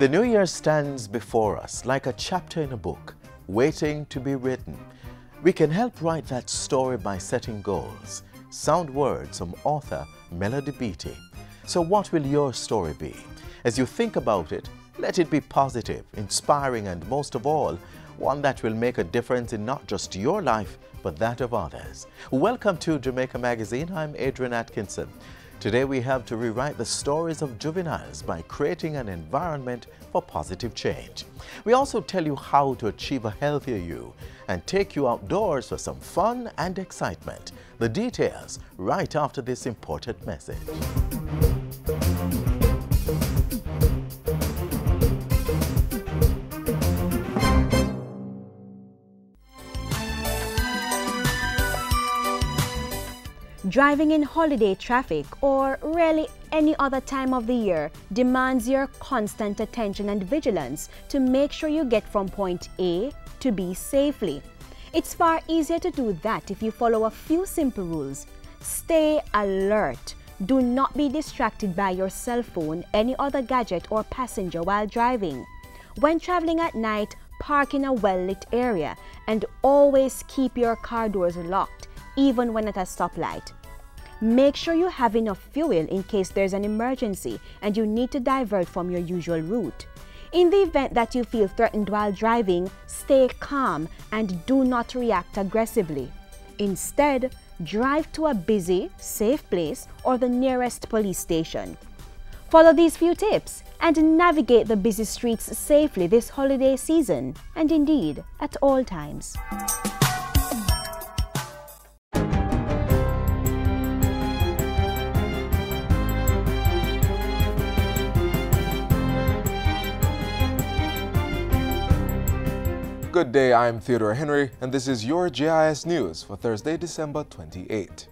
The new year stands before us like a chapter in a book, waiting to be written. We can help write that story by setting goals. Sound words from author Melody Beattie. So what will your story be? As you think about it, let it be positive, inspiring, and most of all, one that will make a difference in not just your life, but that of others. Welcome to Jamaica Magazine. I'm Adrian Atkinson. Today we have to rewrite the stories of juveniles by creating an environment for positive change. We also tell you how to achieve a healthier you and take you outdoors for some fun and excitement. The details right after this important message. Driving in holiday traffic or really any other time of the year demands your constant attention and vigilance to make sure you get from point A to B safely. It's far easier to do that if you follow a few simple rules. Stay alert. Do not be distracted by your cell phone, any other gadget or passenger while driving. When traveling at night, park in a well-lit area and always keep your car doors locked, even when at a stoplight. Make sure you have enough fuel in case there's an emergency and you need to divert from your usual route. In the event that you feel threatened while driving, stay calm and do not react aggressively. Instead, drive to a busy, safe place or the nearest police station. Follow these few tips and navigate the busy streets safely this holiday season and indeed at all times. Good day, I'm Theodore Henry, and this is your JIS News for Thursday, December 28.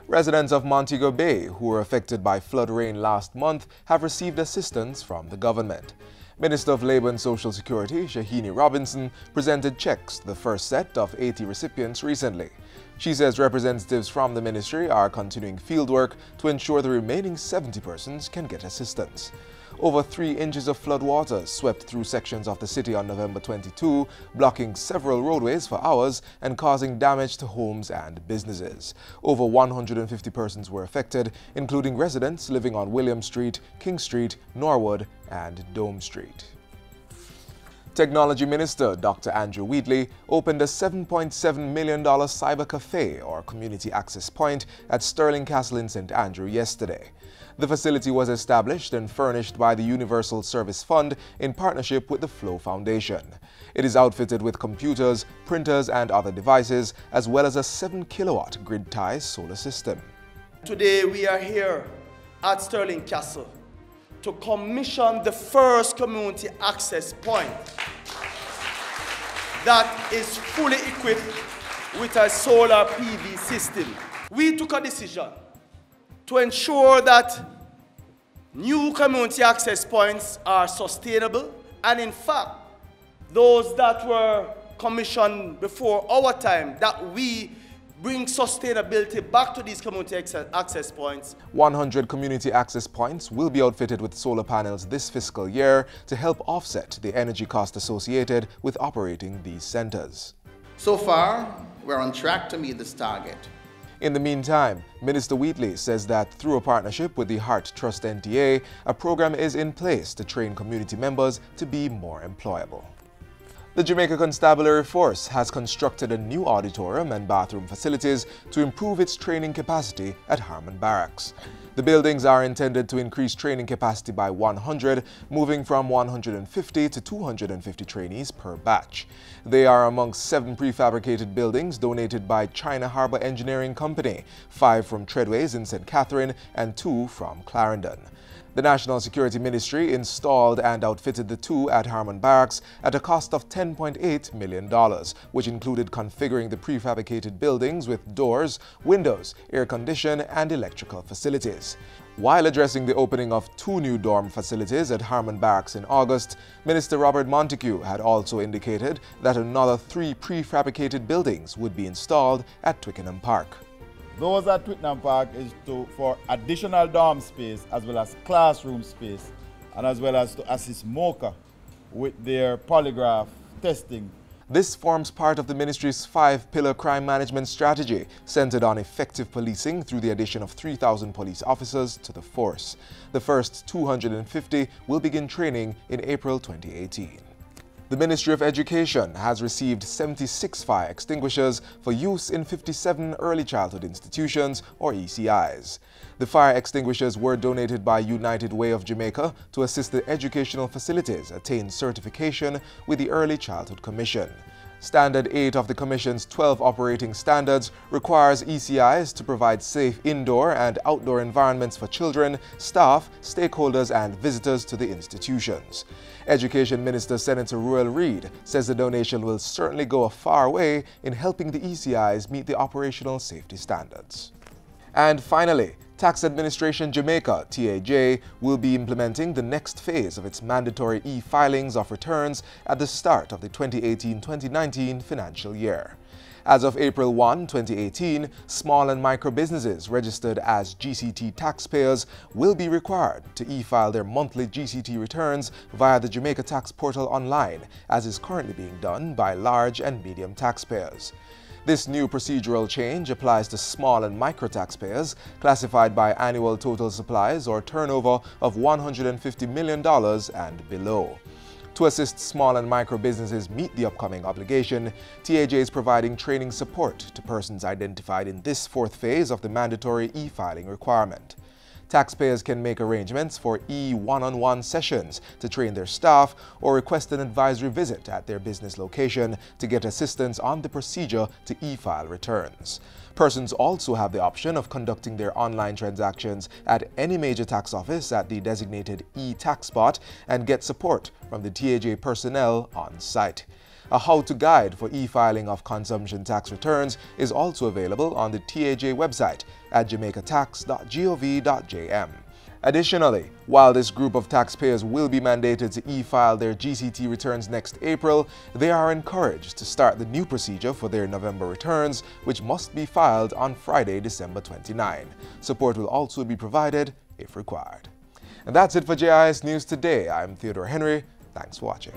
Residents of Montego Bay who were affected by flood rain last month have received assistance from the government. Minister of Labour and Social Security, Shahini Robinson, presented checks to the first set of 80 recipients recently. She says representatives from the ministry are continuing fieldwork to ensure the remaining 70 persons can get assistance. Over 3 inches of floodwaters swept through sections of the city on November 22, blocking several roadways for hours and causing damage to homes and businesses. Over 150 persons were affected, including residents living on William Street, King Street, Norwood, and Dome Street. Technology Minister Dr. Andrew Wheatley opened a $7.7 million cyber cafe or community access point at Sterling Castle in St. Andrew yesterday. The facility was established and furnished by the Universal Service Fund in partnership with the Flow Foundation. It is outfitted with computers, printers, and other devices, as well as a 7-kilowatt grid-tie solar system. Today we are here at Sterling Castle to commission the first community access point that is fully equipped with a solar PV system. We took a decision to ensure that new community access points are sustainable, and in fact, those that were commissioned before our time, that we bring sustainability back to these community access points. 100 community access points will be outfitted with solar panels this fiscal year to help offset the energy cost associated with operating these centers. So far, we're on track to meet this target. In the meantime, Minister Wheatley says that through a partnership with the Heart Trust NTA, a program is in place to train community members to be more employable. The Jamaica Constabulary Force has constructed a new auditorium and bathroom facilities to improve its training capacity at Harmon Barracks. The buildings are intended to increase training capacity by 100, moving from 150 to 250 trainees per batch. They are amongst 7 prefabricated buildings donated by China Harbour Engineering Company, 5 from Treadways in St. Catherine and 2 from Clarendon. The National Security Ministry installed and outfitted the 2 at Harmon Barracks at a cost of $10.8 million, which included configuring the prefabricated buildings with doors, windows, air condition, and electrical facilities. While addressing the opening of 2 new dorm facilities at Harmon Barracks in August, Minister Robert Montego had also indicated that another 3 prefabricated buildings would be installed at Twickenham Park. Those at Twickenham Park is for additional dorm space as well as classroom space and as well as to assist MOCA with their polygraph testing. This forms part of the ministry's 5-pillar crime management strategy, centered on effective policing through the addition of 3,000 police officers to the force. The first 250 will begin training in April 2018. The Ministry of Education has received 76 fire extinguishers for use in 57 early childhood institutions, or ECIs. The fire extinguishers were donated by United Way of Jamaica to assist the educational facilities attain certification with the Early Childhood Commission. Standard 8 of the Commission's 12 operating standards requires ECIs to provide safe indoor and outdoor environments for children, staff, stakeholders, and visitors to the institutions. Education Minister Senator Ruel Reid says the donation will certainly go a far way in helping the ECIs meet the operational safety standards. And finally, Tax Administration Jamaica, TAJ, will be implementing the next phase of its mandatory e-filings of returns at the start of the 2018-2019 financial year. As of April 1, 2018, small and micro businesses registered as GCT taxpayers will be required to e-file their monthly GCT returns via the Jamaica Tax Portal online, as is currently being done by large and medium taxpayers. This new procedural change applies to small and micro taxpayers classified by annual total supplies or turnover of $150 million and below. To assist small and micro businesses meet the upcoming obligation, TAJ is providing training support to persons identified in this fourth phase of the mandatory e-filing requirement. Taxpayers can make arrangements for e-one-on-one sessions to train their staff or request an advisory visit at their business location to get assistance on the procedure to e-file returns. Persons also have the option of conducting their online transactions at any major tax office at the designated e-tax spot and get support from the TAJ personnel on site. A how-to guide for e-filing of consumption tax returns is also available on the TAJ website at jamaicatax.gov.jm. Additionally, while this group of taxpayers will be mandated to e-file their GCT returns next April, they are encouraged to start the new procedure for their November returns, which must be filed on Friday, December 29. Support will also be provided if required. And that's it for JIS News today. I'm Theodore Henry. Thanks for watching.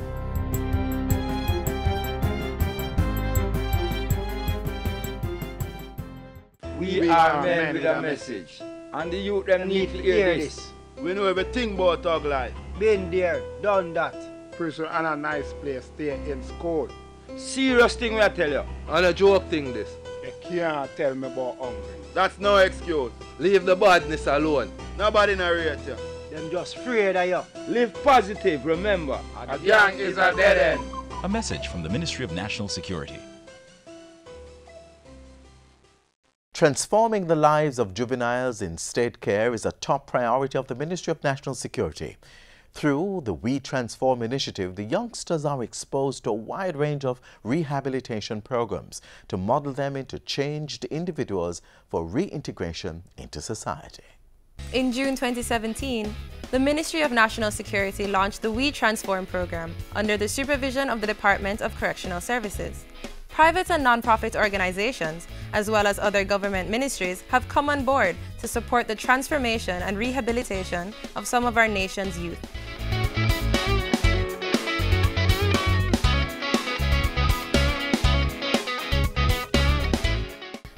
We are men with a message, and the youth them need to hear this. We know everything about thug life. Been there, done that. Prison and a nice place, stay in school. Serious thing we I tell you. And a joke thing this. You can't tell me about hungry. That's no excuse. Leave the badness alone. Nobody narrate you. Them just afraid of you. Live positive, remember. A gang is a dead end. A message from the Ministry of National Security. Transforming the lives of juveniles in state care is a top priority of the Ministry of National Security. Through the We Transform initiative, the youngsters are exposed to a wide range of rehabilitation programs to model them into changed individuals for reintegration into society. In June 2017, the Ministry of National Security launched the We Transform program under the supervision of the Department of Correctional Services. Private and non-profit organizations, as well as other government ministries, have come on board to support the transformation and rehabilitation of some of our nation's youth.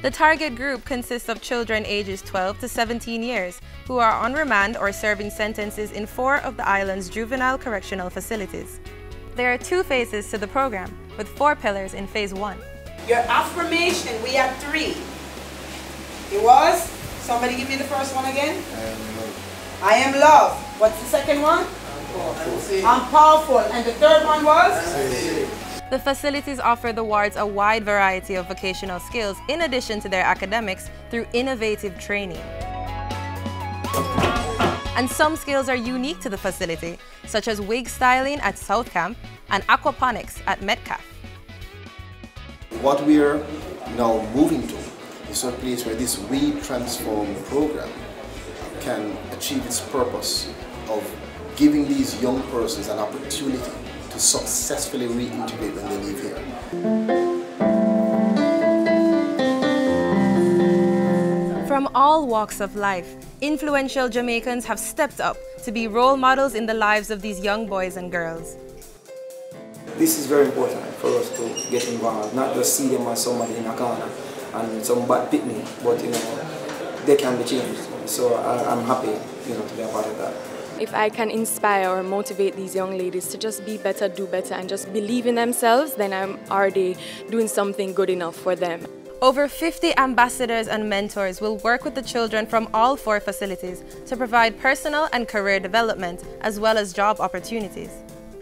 The target group consists of children ages 12 to 17 years who are on remand or serving sentences in 4 of the island's juvenile correctional facilities. There are 2 phases to the program, with 4 pillars in phase 1. Your affirmation, we had 3. It was, somebody give me the first one again. I am love. What's the second one? I'm powerful. And the third one was? The facilities offer the wards a wide variety of vocational skills in addition to their academics through innovative training. And some skills are unique to the facility, such as wig styling at South Camp and aquaponics at Metcalf. What we are now moving to is a place where this We Transform program can achieve its purpose of giving these young persons an opportunity to successfully reintegrate when they leave here. From all walks of life, influential Jamaicans have stepped up to be role models in the lives of these young boys and girls. This is very important for us to get involved, not just see them as somebody in a corner and some bad picnic, but they can be changed. So I'm happy, to be a part of that. If I can inspire or motivate these young ladies to just be better, do better, and just believe in themselves, then I'm already doing something good enough for them. Over 50 ambassadors and mentors will work with the children from all 4 facilities to provide personal and career development, as well as job opportunities.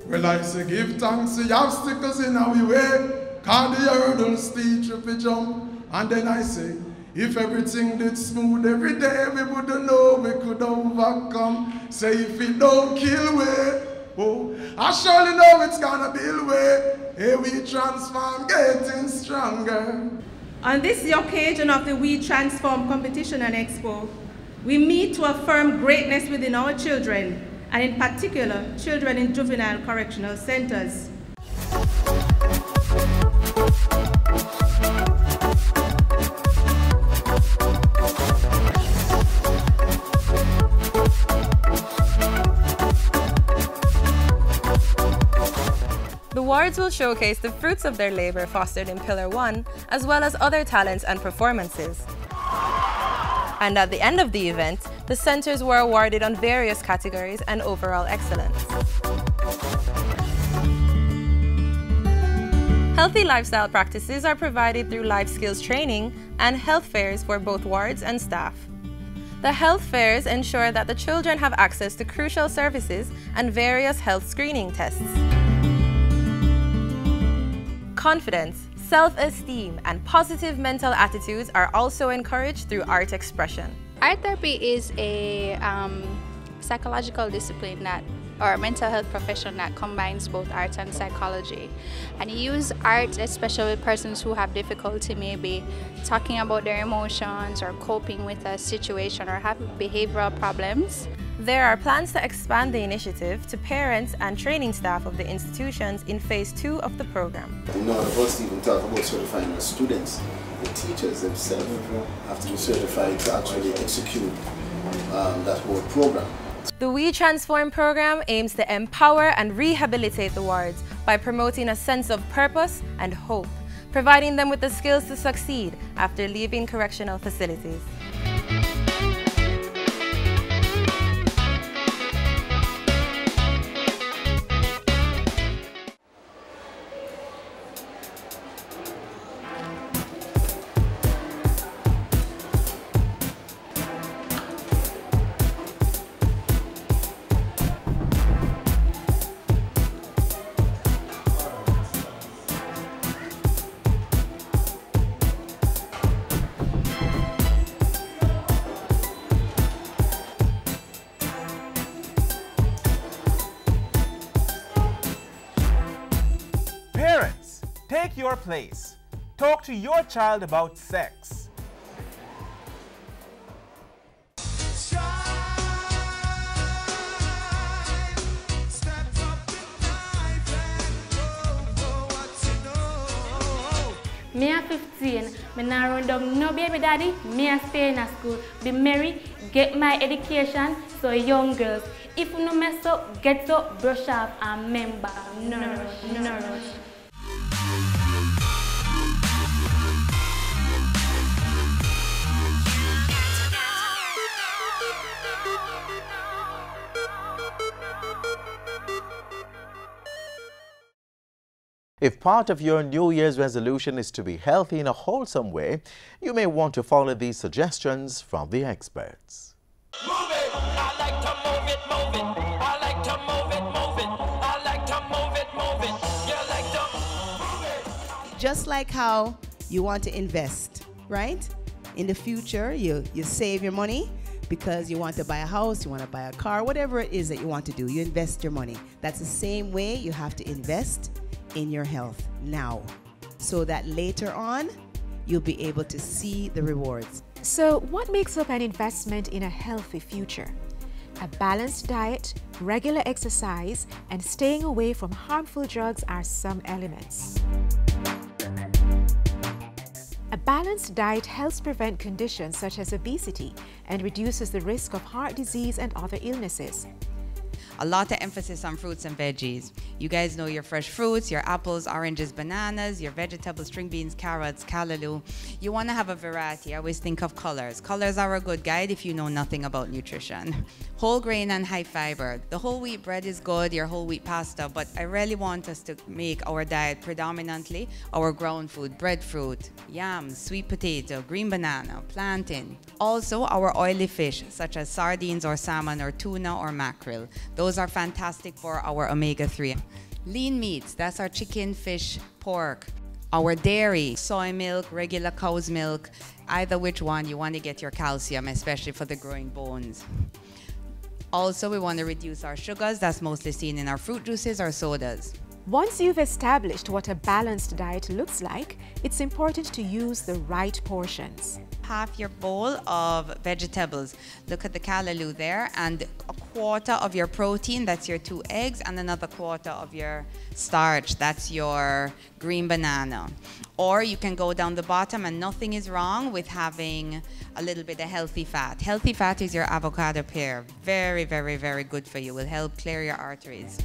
Well, I say give thanks to the obstacles in our way, cause the hurdles teach us to jump. And then I say, if everything did smooth every day, we wouldn't know we could overcome. Say if it don't kill way, oh, I surely know it's gonna build way. Hey, we transform, getting stronger. On this occasion of the We Transform Competition and Expo, we meet to affirm greatness within our children, and in particular, children in juvenile correctional centers. The wards will showcase the fruits of their labor fostered in Pillar 1, as well as other talents and performances. And at the end of the event, the centers were awarded on various categories and overall excellence. Healthy lifestyle practices are provided through life skills training and health fairs for both wards and staff. The health fairs ensure that the children have access to crucial services and various health screening tests. Confidence, self-esteem, and positive mental attitudes are also encouraged through art expression. Art therapy is a psychological discipline or mental health profession that combines both art and psychology. And you use art, especially with persons who have difficulty maybe talking about their emotions or coping with a situation or have behavioral problems. There are plans to expand the initiative to parents and training staff of the institutions in Phase 2 of the program. None of us even talk about certifying the students. The teachers themselves have to be certified to actually execute that whole program. The We Transform program aims to empower and rehabilitate the wards by promoting a sense of purpose and hope, providing them with the skills to succeed after leaving correctional facilities. Parents, take your place. Talk to your child about sex. Me at 15, me now run down no baby daddy, me a stay in a school, be married, get my education, so young girls, if you no mess up, get up, brush off and remember, nourish. If part of your New Year's resolution is to be healthy in a wholesome way, you may want to follow these suggestions from the experts. Move it. I like to move it, move it. I like to move it, move it. I like to move it, move it. You like to move it. Just like how you want to invest, right? In the future, you save your money because you want to buy a house, you want to buy a car, whatever it is that you want to do, you invest your money. That's the same way you have to invest in your health now, so that later on you'll be able to see the rewards. So what makes up an investment in a healthy future? A balanced diet, regular exercise, and staying away from harmful drugs are some elements. A balanced diet helps prevent conditions such as obesity and reduces the risk of heart disease and other illnesses. A lot of emphasis on fruits and veggies. You guys know your fresh fruits, your apples, oranges, bananas, your vegetables, string beans, carrots, callaloo. You want to have a variety. I always think of colors. Colors are a good guide if you know nothing about nutrition. Whole grain and high fiber. The whole wheat bread is good, your whole wheat pasta, but I really want us to make our diet predominantly our ground food, breadfruit, yams, sweet potato, green banana, plantain. Also our oily fish, such as sardines or salmon or tuna or mackerel. Those are fantastic for our omega-3. Lean meats, that's our chicken, fish, pork. Our dairy, soy milk, regular cow's milk, either which one you want to get your calcium, especially for the growing bones. Also, we want to reduce our sugars, that's mostly seen in our fruit juices or sodas. Once you've established what a balanced diet looks like, it's important to use the right portions. Half your bowl of vegetables. Look at the callaloo there, and a quarter of your protein, that's your 2 eggs, and another quarter of your starch, that's your green banana. Or you can go down the bottom, and nothing is wrong with having a little bit of healthy fat. Healthy fat is your avocado pear. Very, very, very good for you. Will help clear your arteries.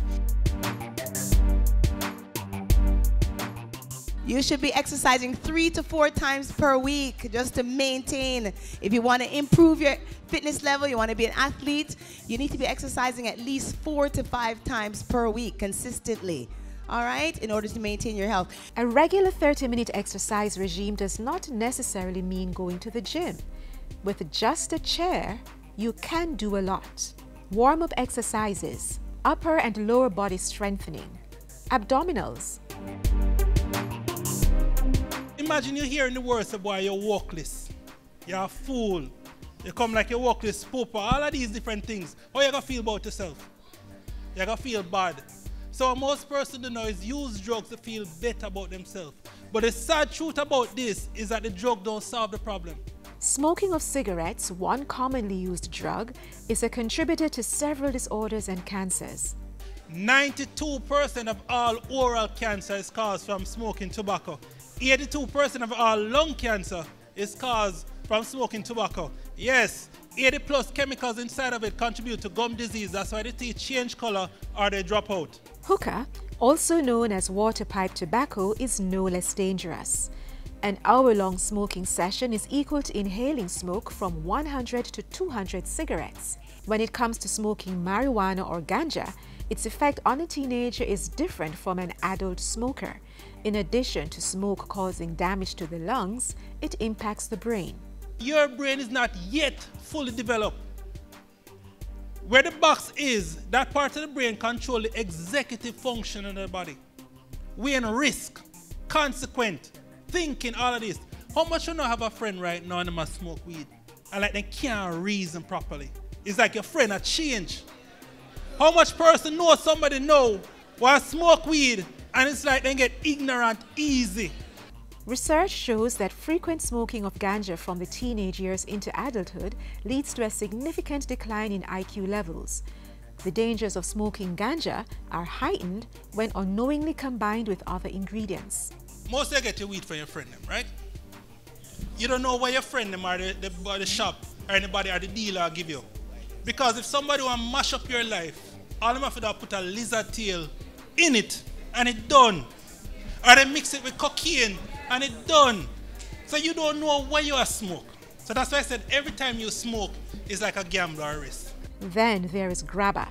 You should be exercising 3 to 4 times per week just to maintain. If you want to improve your fitness level, you want to be an athlete, you need to be exercising at least 4 to 5 times per week consistently. All right, in order to maintain your health. A regular 30-minute exercise regime does not necessarily mean going to the gym. With just a chair, you can do a lot. Warm-up exercises, upper and lower body strengthening, abdominals. Imagine you're hearing the words of boy, you're workless, you're a fool, you come like you're workless, pooper, all of these different things. How you gonna feel about yourself? You're gonna feel bad. So what most persons do know is use drugs to feel better about themselves. But the sad truth about this is that the drug don't solve the problem. Smoking of cigarettes, one commonly used drug, is a contributor to several disorders and cancers. 92% of all oral cancer is caused from smoking tobacco. 82% of all lung cancer is caused from smoking tobacco. Yes, 80+ chemicals inside of it contribute to gum disease. That's why the teeth change color or they drop out. Hookah, also known as water pipe tobacco, is no less dangerous. An hour-long smoking session is equal to inhaling smoke from 100 to 200 cigarettes. When it comes to smoking marijuana or ganja, its effect on a teenager is different from an adult smoker. In addition to smoke causing damage to the lungs, it impacts the brain. Your brain is not yet fully developed. Where the box is, that part of the brain controls the executive function of the body. We're in risk, consequent, thinking, all of this. How much you know have a friend right now and they must smoke weed? And like they can't reason properly. It's like your friend a change. How much person knows somebody know while smoke weed and it's like they get ignorant easy. Research shows that frequent smoking of ganja from the teenage years into adulthood leads to a significant decline in IQ levels. The dangers of smoking ganja are heightened when unknowingly combined with other ingredients. Most of you get your weed from your friend them, right? You don't know where your friend them or the shop or anybody or the dealer give you. Because if somebody want to mash up your life, all them have to put a lizard tail in it and it done. Or they mix it with cocaine and it done. So you don't know where you are smoke. So that's why I said every time you smoke is like a gamble or a risk. Then there is grabba,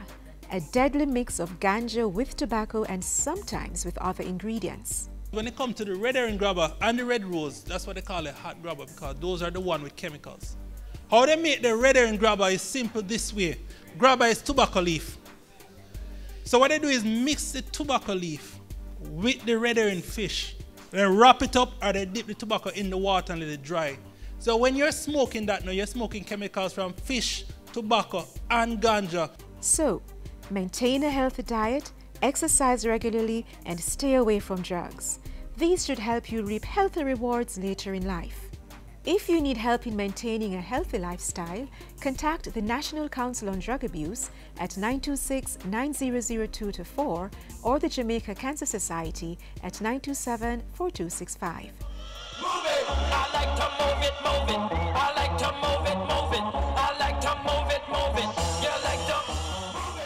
a deadly mix of ganja with tobacco and sometimes with other ingredients. When it comes to the red herring grabber and the red rose, that's what they call a hot grabber because those are the one with chemicals. How they make the red herring grabber is simple this way. Grabber is tobacco leaf. So what they do is mix the tobacco leaf with the red herring fish. They wrap it up or they dip the tobacco in the water and let it dry. So when you're smoking that now, you're smoking chemicals from fish, tobacco and ganja. So, maintain a healthy diet, exercise regularly and stay away from drugs. These should help you reap healthy rewards later in life. If you need help in maintaining a healthy lifestyle, contact the National Council on Drug Abuse at 926-9002-4 or the Jamaica Cancer Society at 927-4265. I like to move it, move it. I like to move it, move it. I like to move it, move it. You like to move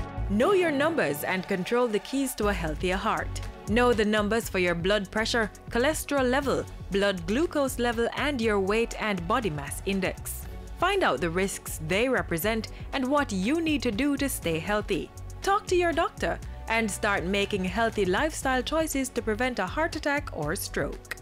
it. Know your numbers and control the keys to a healthier heart. Know the numbers for your blood pressure, cholesterol level, blood glucose level, and your weight and body mass index. Find out the risks they represent and what you need to do to stay healthy. Talk to your doctor and start making healthy lifestyle choices to prevent a heart attack or stroke.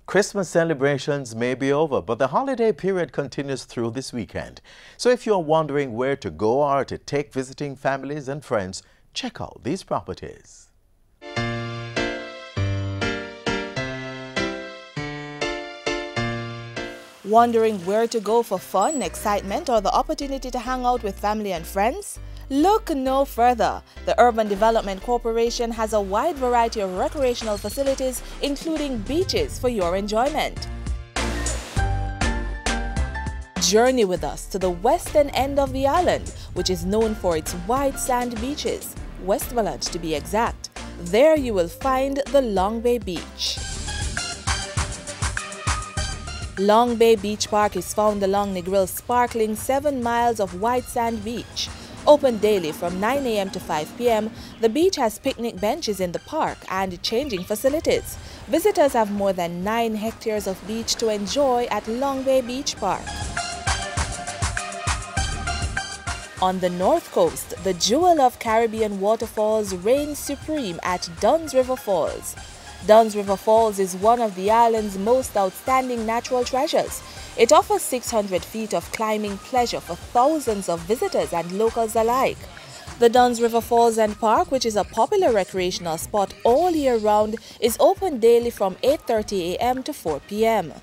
Christmas celebrations may be over, but the holiday period continues through this weekend. So if you're wondering where to go or to take visiting families and friends, check out these properties. Wondering where to go for fun, excitement, or the opportunity to hang out with family and friends? Look no further. The Urban Development Corporation has a wide variety of recreational facilities, including beaches, for your enjoyment. Journey with us to the western end of the island, which is known for its white sand beaches, Westmoreland to be exact. There you will find the Long Bay Beach. Long Bay Beach Park is found along Negrill's sparkling 7 miles of white sand beach. Open daily from 9 a.m. to 5 p.m., the beach has picnic benches in the park and changing facilities. Visitors have more than 9 hectares of beach to enjoy at Long Bay Beach Park. On the north coast, the jewel of Caribbean waterfalls reigns supreme at Dunn's River Falls. Dunn's River Falls is one of the island's most outstanding natural treasures. It offers 600 feet of climbing pleasure for thousands of visitors and locals alike. The Dunn's River Falls and Park, which is a popular recreational spot all year round, is open daily from 8:30 a.m. to 4 p.m.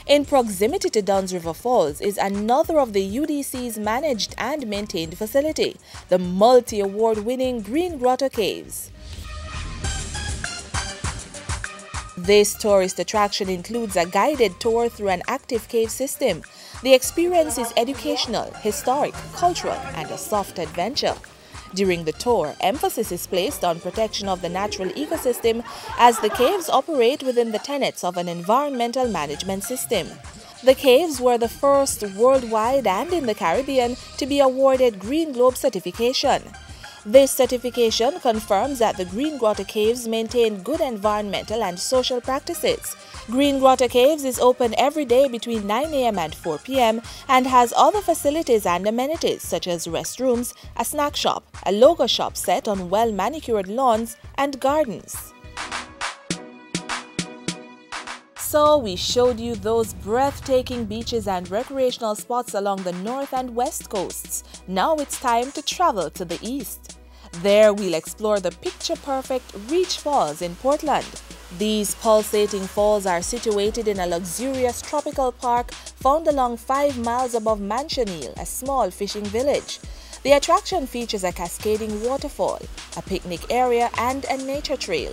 In proximity to Dunn's River Falls is another of the UDC's managed and maintained facility, the multi-award-winning Green Grotto Caves. This tourist attraction includes a guided tour through an active cave system. The experience is educational, historic, cultural, and a soft adventure. During the tour, emphasis is placed on protection of the natural ecosystem as the caves operate within the tenets of an environmental management system. The caves were the first worldwide and in the Caribbean to be awarded Green Globe certification. This certification confirms that the Green Grotto Caves maintain good environmental and social practices. Green Grotto Caves is open every day between 9 a.m. and 4 p.m. and has other facilities and amenities such as restrooms, a snack shop, a logo shop set on well-manicured lawns, and gardens. So we showed you those breathtaking beaches and recreational spots along the north and west coasts. Now it's time to travel to the east. There we'll explore the picture-perfect Reach Falls in Portland. These pulsating falls are situated in a luxurious tropical park found along 5 miles above Manchonil, a small fishing village. The attraction features a cascading waterfall, a picnic area, and a nature trail.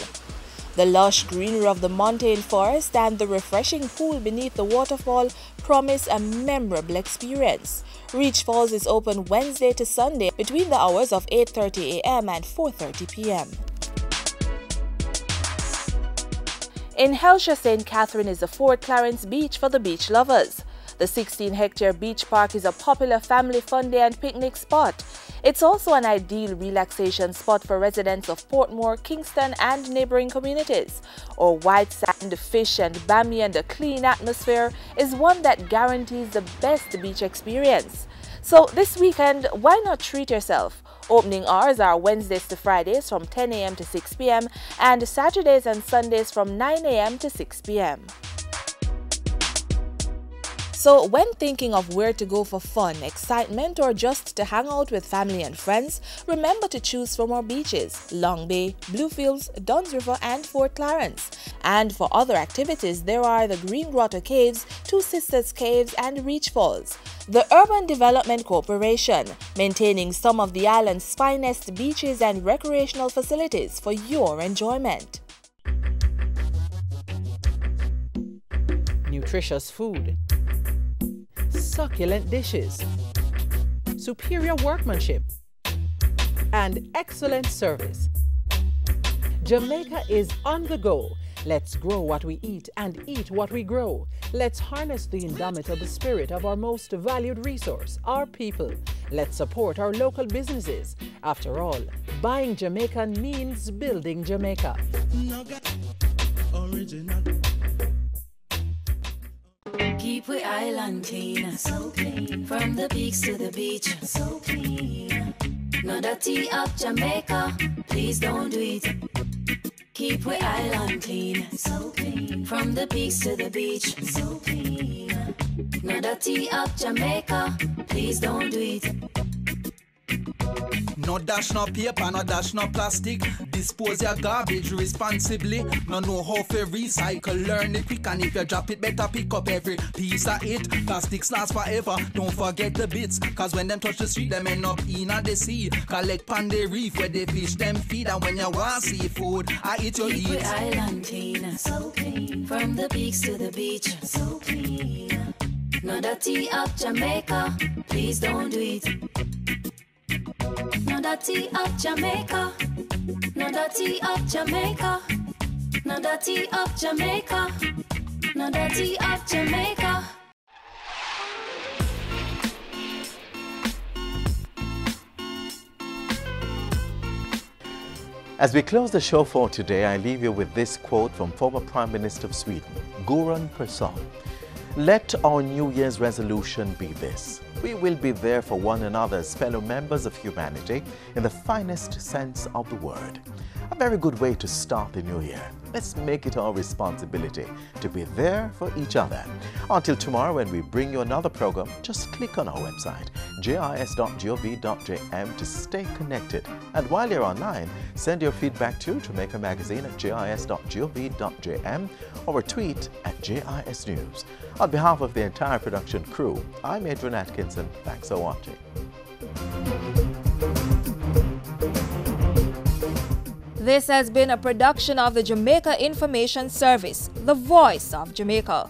The lush greenery of the montane forest and the refreshing pool beneath the waterfall promise a memorable experience. Reach Falls is open Wednesday to Sunday between the hours of 8:30 a.m. and 4:30 p.m. In Helsha, St. Catherine is the Fort Clarence Beach for the beach lovers. The 16-hectare beach park is a popular family fun day and picnic spot. It's also an ideal relaxation spot for residents of Portmore, Kingston, and neighboring communities. Our white sand, fish, and bammy and a clean atmosphere is one that guarantees the best beach experience. So this weekend, why not treat yourself? Opening hours are Wednesdays to Fridays from 10 a.m. to 6 p.m. and Saturdays and Sundays from 9 a.m. to 6 p.m. So when thinking of where to go for fun, excitement, or just to hang out with family and friends, remember to choose from our beaches: Long Bay, Bluefields, Duns River, and Fort Clarence. And for other activities, there are the Green Grotto Caves, Two Sisters Caves, and Reach Falls. The Urban Development Corporation, maintaining some of the island's finest beaches and recreational facilities for your enjoyment. Nutritious food, succulent dishes, superior workmanship, and excellent service. Jamaica is on the go. Let's grow what we eat and eat what we grow. Let's harness the indomitable spirit of our most valued resource, our people. Let's support our local businesses. After all, buying Jamaican means building Jamaica. Keep we island clean, so clean. From the peaks to the beach, so clean. No dirty up Jamaica, please don't do it. Keep we island clean, so clean. From the peaks to the beach, so clean. No dirty up Jamaica, please don't do it. No dash no paper, no dash no plastic. Dispose your garbage responsibly. No know how to recycle, learn it quick. And if you drop it, better pick up every piece of it. Plastics last forever, don't forget the bits. Cause when them touch the street, them end up in the sea. Collect pan the reef where they fish them feed. And when you want seafood, I eat your eat. Keep the island clean, so clean. From the peaks to the beach, so clean. No dirty up Jamaica, please don't do it. No dirty up Jamaica, no dirty up Jamaica, no dirty up Jamaica, no dirty up Jamaica. As we close the show for today, I leave you with this quote from former Prime Minister of Sweden, Göran Persson. Let our New Year's resolution be this: we will be there for one another as fellow members of humanity in the finest sense of the word. A very good way to start the new year. Let's make it our responsibility to be there for each other. Until tomorrow, when we bring you another program, just click on our website, jis.gov.jm, to stay connected. And while you're online, send your feedback to Jamaica Magazine at jis.gov.jm or a tweet at JIS News. On behalf of the entire production crew, I'm Adrian Atkinson. Thanks for watching. This has been a production of the Jamaica Information Service, the voice of Jamaica.